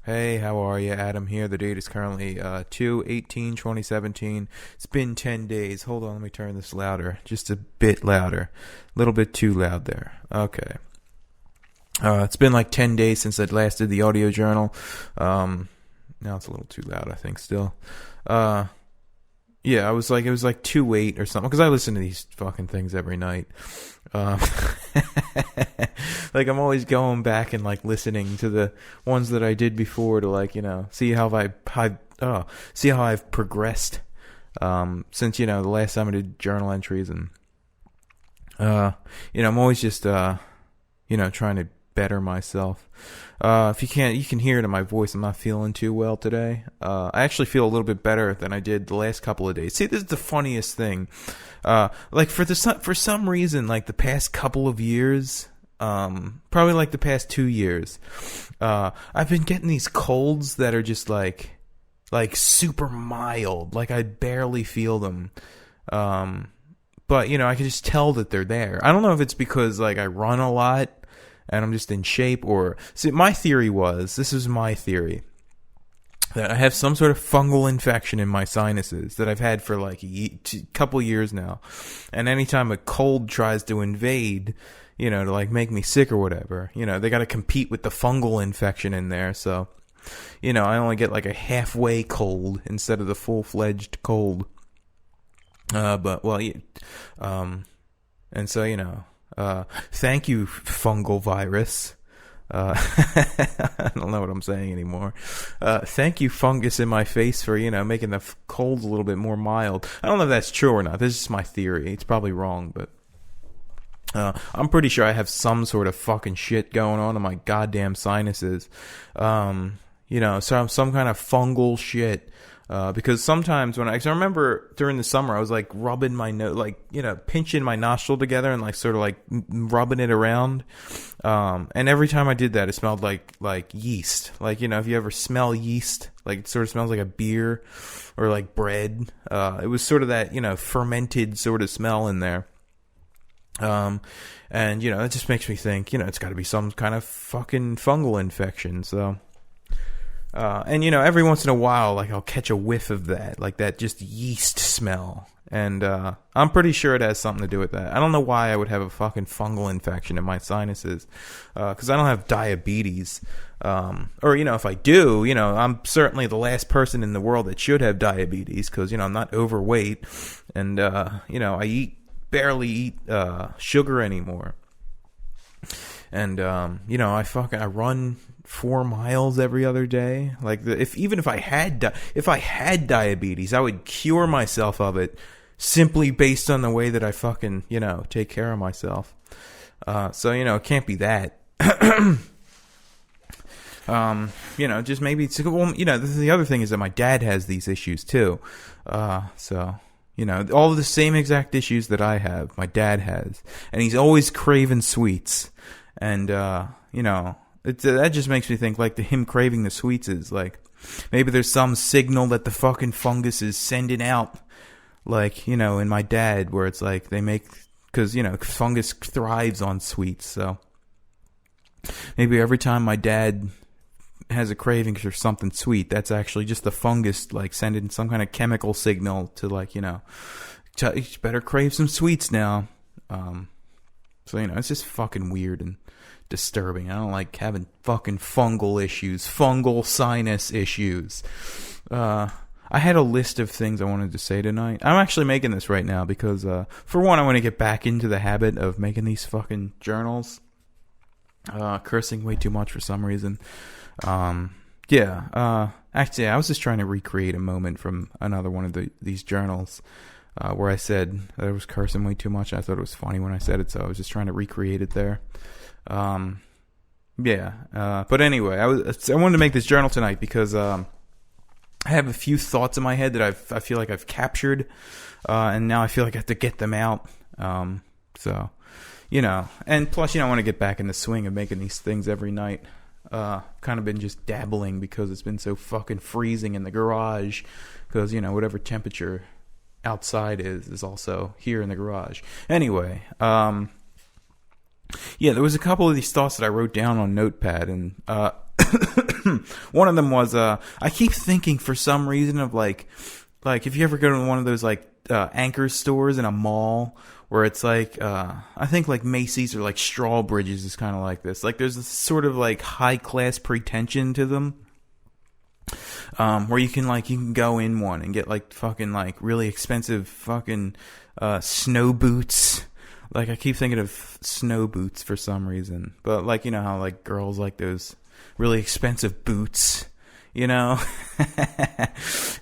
Hey, how are you? Adam here. The date is currently 2/18/2017. It's been 10 days. Hold on, let me turn this louder. Just a bit louder. A little bit too loud there. Okay. It's been like 10 days since I last did the audio journal. Now it's a little too loud, I think, still. Uh, yeah, it was like 2/8 or something, because I listen to these fucking things every night. Um, like I'm always going back and like listening to the ones that I did before to like, see how see how I've progressed, since, the last time I did journal entries. And, I'm always just, trying to better myself. If you can't, you can hear it in my voice. I'm not feeling too well today. I actually feel a little bit better than I did the last couple of days. See, this is the funniest thing. Like for some reason, like the past couple of years, probably like the past 2 years, I've been getting these colds that are just like super mild. Like I barely feel them. But I can just tell that they're there. I don't know if it's because like I run a lot and I'm just in shape, or see, this is my theory, that I have some sort of fungal infection in my sinuses that I've had for like a couple years now. And anytime a cold tries to invade, to like make me sick or whatever, they got to compete with the fungal infection in there. So, I only get like a halfway cold instead of the full-fledged cold. And so, thank you, fungal virus. I don't know what I'm saying anymore. Thank you, fungus in my face, for, making the cold a little bit more mild. I don't know if that's true or not. This is my theory. It's probably wrong, but I'm pretty sure I have some sort of fucking shit going on in my goddamn sinuses. Some kind of fungal shit. Because sometimes I remember during the summer, I was like rubbing my nose, like, pinching my nostril together and like sort of like rubbing it around. And every time I did that, it smelled like yeast. Like, if you ever smell yeast, like it sort of smells like a beer or like bread. It was sort of that, fermented sort of smell in there. And, it just makes me think, it's got to be some kind of fucking fungal infection. So. And every once in a while, like I'll catch a whiff of that, like that just yeast smell. And, I'm pretty sure it has something to do with that. I don't know why I would have a fucking fungal infection in my sinuses. 'Cause I don't have diabetes. Or, if I do, I'm certainly the last person in the world that should have diabetes, 'cause, I'm not overweight. And, I barely eat, sugar anymore. And, I run 4 miles every other day. Like if I had diabetes, I would cure myself of it simply based on the way that I fucking, take care of myself. So, it can't be that. Just maybe it's, well, the other thing is that my dad has these issues too. So, all of the same exact issues that I have, my dad has. And he's always craving sweets. And, that just makes me think like him craving the sweets is like, maybe there's some signal that the fucking fungus is sending out, like, in my dad, where it's like they make, because, fungus thrives on sweets. So maybe every time my dad has a craving for something sweet, that's actually just the fungus like sending some kind of chemical signal to like, you better crave some sweets now. So, it's just fucking weird and disturbing. I don't like having fucking fungal issues, fungal sinus issues. I had a list of things I wanted to say tonight. I'm actually making this right now because, for one, I want to get back into the habit of making these fucking journals. Cursing way too much for some reason. Actually, I was just trying to recreate a moment from another one of these journals, where I said that I was cursing way too much. I thought it was funny when I said it, so I was just trying to recreate it there. But anyway, I wanted to make this journal tonight because, I have a few thoughts in my head that I feel like I've captured, and now I feel like I have to get them out. So, and plus, I want to get back in the swing of making these things every night. Kind of been just dabbling because it's been so fucking freezing in the garage, because, whatever temperature outside is also here in the garage. Anyway, Yeah, there was a couple of these thoughts that I wrote down on Notepad, and one of them was I keep thinking for some reason of like if you ever go to one of those like anchor stores in a mall where it's like I think like Macy's or like Strawbridge's is kind of like this. Like there's this sort of like high class pretension to them. Where you can go in one and get like fucking like really expensive fucking snow boots. Like I keep thinking of snow boots for some reason, but like you know how like girls like those really expensive boots, you know.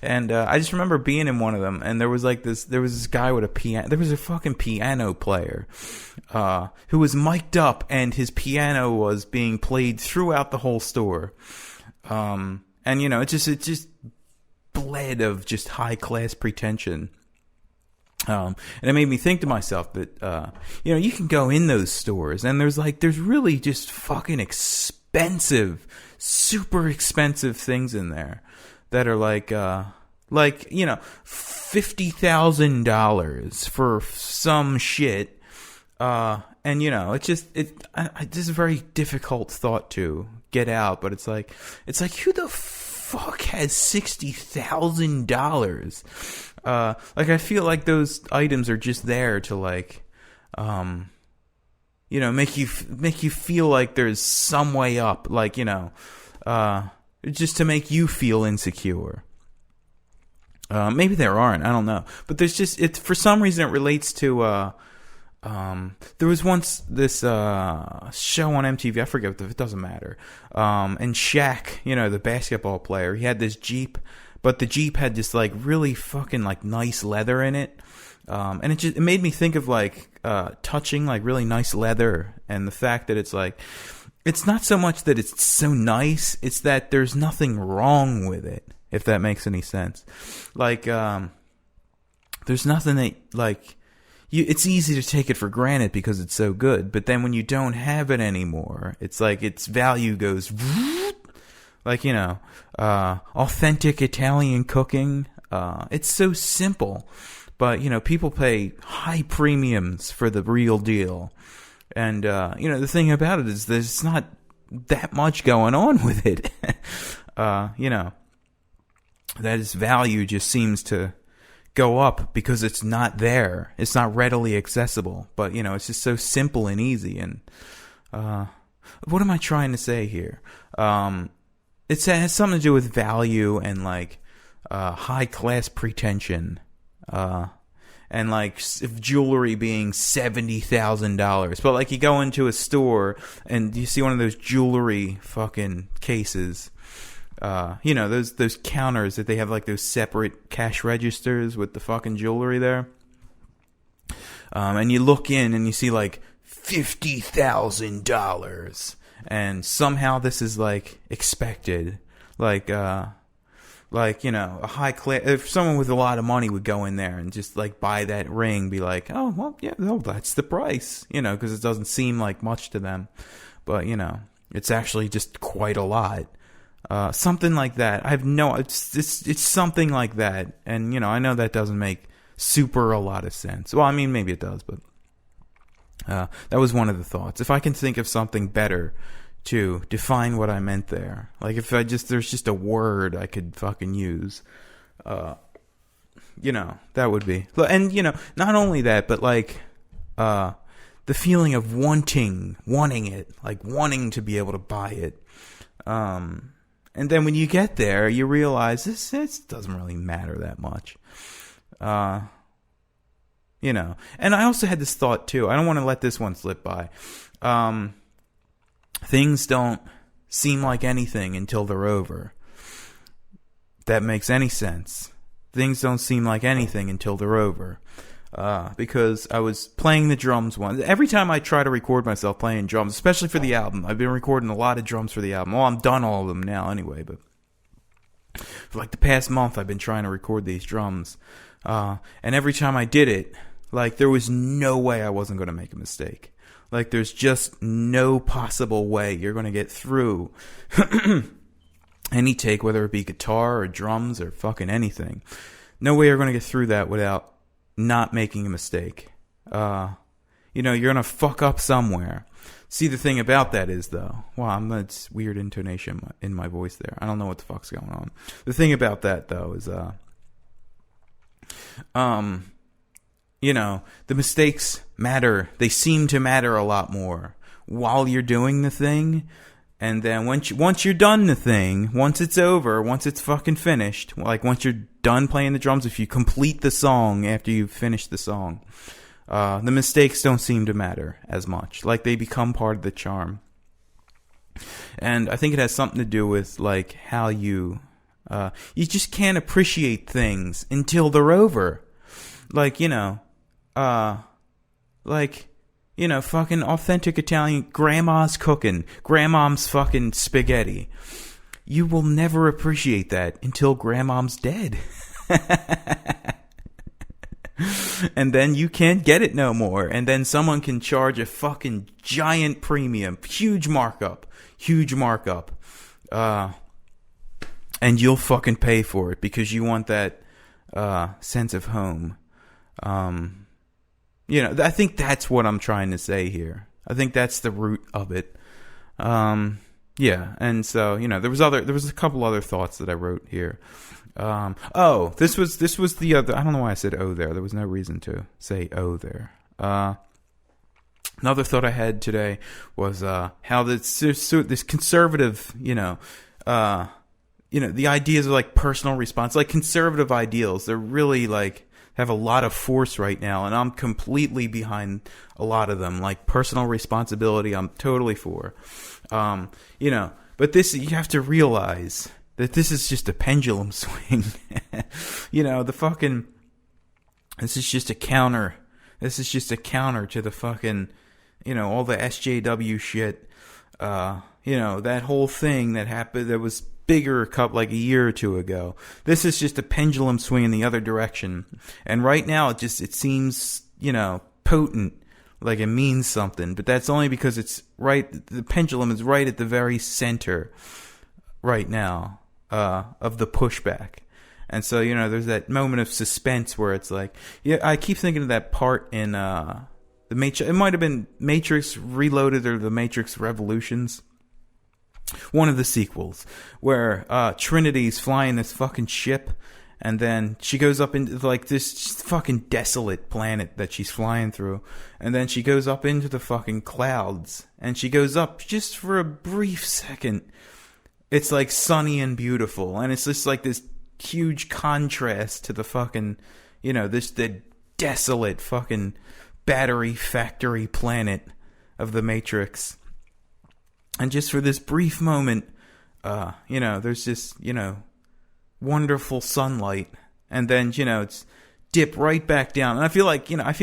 And I just remember being in one of them, and there was this guy with a piano. There was a fucking piano player who was mic'd up, and his piano was being played throughout the whole store. And you know, it just bled of just high class pretension. And it made me think to myself that, you know, you can go in those stores and there's really just fucking expensive, super expensive things in there that are like, you know, $50,000 for some shit. And you know, it's just a very difficult thought to get out, but it's like, who the fuck has $60,000? Like I feel like those items are just there to like, you know, make you feel like there's some way up, like, you know, just to make you feel insecure. Maybe there aren't, I don't know, but there's just for some reason it relates to there was once this show on MTV, I forget, it doesn't matter. And Shaq, you know, the basketball player, he had this Jeep, but the Jeep had this like really fucking like nice leather in it. And it made me think of like touching like really nice leather, and the fact that it's like, it's not so much that it's so nice, it's that there's nothing wrong with it, if that makes any sense. Like there's nothing that like, it's easy to take it for granted because it's so good, but then when you don't have it anymore, it's like its value goes like, you know, authentic Italian cooking. It's so simple, but you know, people pay high premiums for the real deal. And you know, the thing about it is there's not that much going on with it. You know, that its value just seems to go up because it's not there. It's not readily accessible, but you know, it's just so simple and easy. And what am I trying to say here? It has something to do with value and like high class pretension, and like if jewelry being $70,000. But like you go into a store and you see one of those jewelry fucking cases. You know, those counters that they have like those separate cash registers with the fucking jewelry there. And you look in and you see like $50,000, and somehow this is like expected. Like, you know, a high class, if someone with a lot of money would go in there and just like buy that ring, be like, oh, well, yeah, no, that's the price, you know, because it doesn't seem like much to them. But, you know, it's actually just quite a lot. Something like that. It's something like that. And, you know, I know that doesn't make super a lot of sense. Well, I mean, maybe it does, but that was one of the thoughts. If I can think of something better to define what I meant there, like if there's just a word I could fucking use, you know, that would be. And, you know, not only that, but like, the feeling of wanting it, like wanting to be able to buy it. And then when you get there, you realize this doesn't really matter that much. You know, and I also had this thought too. I don't want to let this one slip by. Things don't seem like anything until they're over. If that makes any sense. Things don't seem like anything until they're over. Because I was playing the drums once. Every time I try to record myself playing drums, especially for the album, I've been recording a lot of drums for the album. Well, I'm done all of them now anyway, but for like the past month, I've been trying to record these drums. And every time I did it, like there was no way I wasn't going to make a mistake. Like there's just no possible way you're going to get through any take, whether it be guitar or drums or fucking anything. No way you're going to get through that without not making a mistake. You know, you're going to fuck up somewhere. See, the thing about that is, though, that's weird intonation in my voice there. I don't know what the fuck's going on. The thing about that, though, is, the mistakes matter. They seem to matter a lot more while you're doing the thing. And then once you're done the thing, once it's over, once it's fucking finished, like once you're done playing the drums, if you complete the song after you've finished the song, the mistakes don't seem to matter as much. Like, they become part of the charm. And I think it has something to do with, like, how you just can't appreciate things until they're over. Like, fucking authentic Italian, grandma's cooking, grandmom's fucking spaghetti. You will never appreciate that until grandmom's dead. And then you can't get it no more. And then someone can charge a fucking giant premium, huge markup. And you'll fucking pay for it because you want that sense of home. I think that's what I'm trying to say here. I think that's the root of it. And so, there was a couple other thoughts that I wrote here. This was the other, I don't know why I said oh there. There was no reason to say oh there. Another thought I had today was, how this conservative, the ideas of like personal response, like conservative ideals, they're really like, have a lot of force right now, and I'm completely behind a lot of them. Like personal responsibility, I'm totally for. But this, you have to realize that this is just a pendulum swing. This is just a counter. This is just a counter to the fucking, all the SJW shit. That whole thing that happened, that was bigger like a year or two ago. This is just a pendulum swing in the other direction. And right now it seems, potent, like it means something, but that's only because it's right, the pendulum is right at the very center right now, of the pushback. And so, there's that moment of suspense where it's like, I keep thinking of that part in, the Matrix, it might have been Matrix Reloaded or the Matrix Revolutions. One of the sequels, where Trinity's flying this fucking ship, and then she goes up into like this fucking desolate planet that she's flying through, and then she goes up into the fucking clouds, and she goes up just for a brief second. It's like sunny and beautiful, and it's just like this huge contrast to the fucking, the desolate fucking battery factory planet of the Matrix. And just for this brief moment, there's this, wonderful sunlight. And then, it's dip right back down. And I feel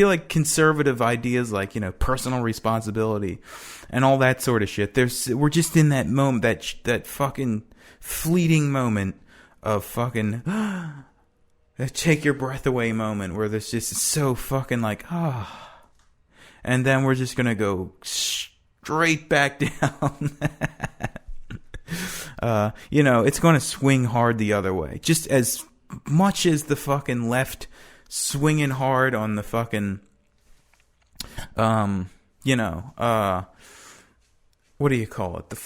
like conservative ideas like, personal responsibility and all that sort of shit. We're just in that moment, that fucking fleeting moment of fucking, take your breath away moment where there's just so fucking like, and then we're just going to go straight back down. It's going to swing hard the other way. Just as much as the fucking left swinging hard on the fucking, what do you call it? The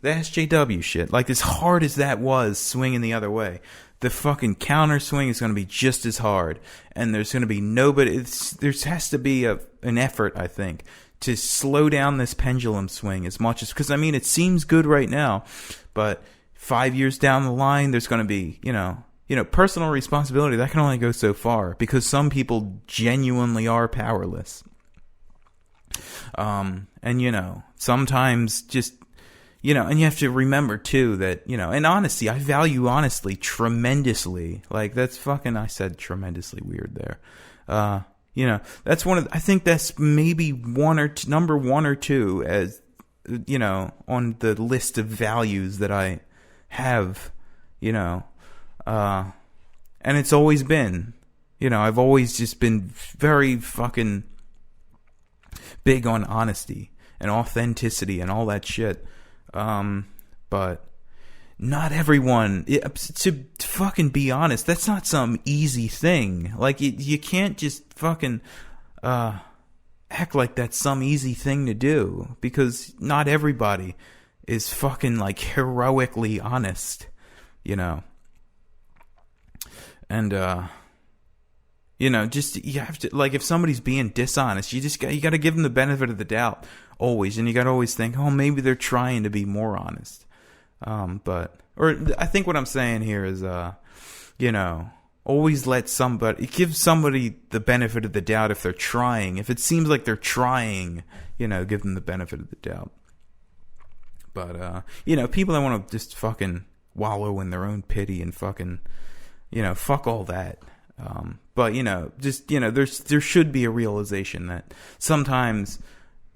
SJW shit. Like, as hard as that was swinging the other way, the fucking counter swing is going to be just as hard. And there's going to be nobody, there has to be an effort, I think, to slow down this pendulum swing as much as, because it seems good right now, but 5 years down the line, there's going to be, personal responsibility, that can only go so far, because some people genuinely are powerless. Sometimes just, and you have to remember too that, and honesty, I value honesty tremendously. Like, that's fucking, I said tremendously weird there. That's I think that's maybe number one or two as, on the list of values that I have, and it's always been, I've always just been very fucking big on honesty and authenticity and all that shit. But not everyone, to fucking be honest, that's not some easy thing. Like, you can't just fucking, act like that's some easy thing to do, because not everybody is fucking like heroically honest, you know. And you know, just, you have to, like, if somebody's being dishonest, you got to give them the benefit of the doubt always, and you got to always think, oh, maybe they're trying to be more honest. I think what I'm saying here is, you know, always give somebody the benefit of the doubt if they're trying. If it seems like they're trying, you know, give them the benefit of the doubt. But, you know, people that want to just fucking wallow in their own pity and fucking, you know, fuck all that. But, you know, just, you know, there should be a realization that sometimes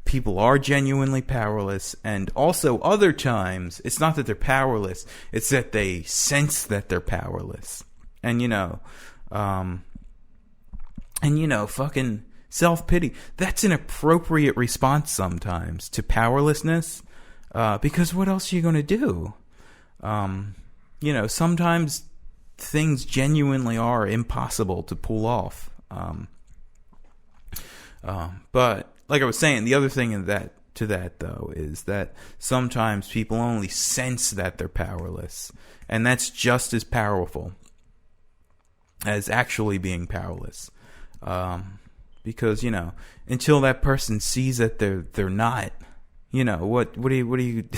people are genuinely powerless, and also other times it's not that they're powerless, it's that they sense that they're powerless. And, you know, fucking self-pity, that's an appropriate response sometimes to powerlessness, because what else are you going to do? You know, sometimes things genuinely are impossible to pull off. But like I was saying, the other thing to that though is that sometimes people only sense that they're powerless, and that's just as powerful as actually being powerless. Because, you know, until that person sees that they're not, you know, what do you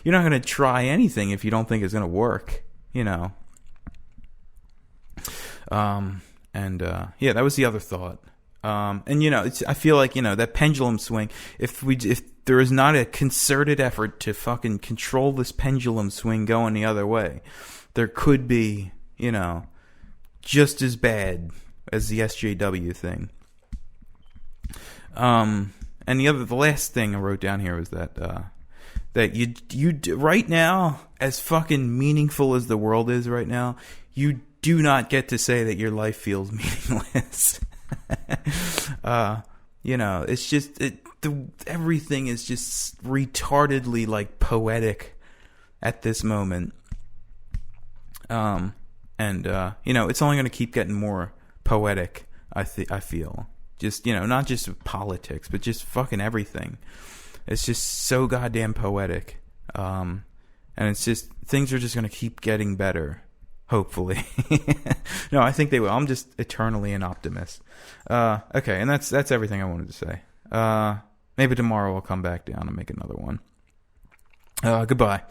you're not going to try anything if you don't think it's going to work, you know. Yeah, that was the other thought. And, you know, I feel like, you know, that pendulum swing, if there is not a concerted effort to fucking control this pendulum swing going the other way, there could be, you know, just as bad as the SJW thing. And the last thing I wrote down here was that you right now, as fucking meaningful as the world is right now, you do not get to say that your life feels meaningless. You know, it's just everything is just retardedly like poetic at this moment. You know, it's only going to keep getting more poetic. I feel, just, you know, not just politics, but just fucking everything. It's just so goddamn poetic. And it's just, things are just going to keep getting better. Hopefully. No, I think they will. I'm just eternally an optimist. Okay, and that's everything I wanted to say. Maybe tomorrow I'll come back down and make another one. Goodbye.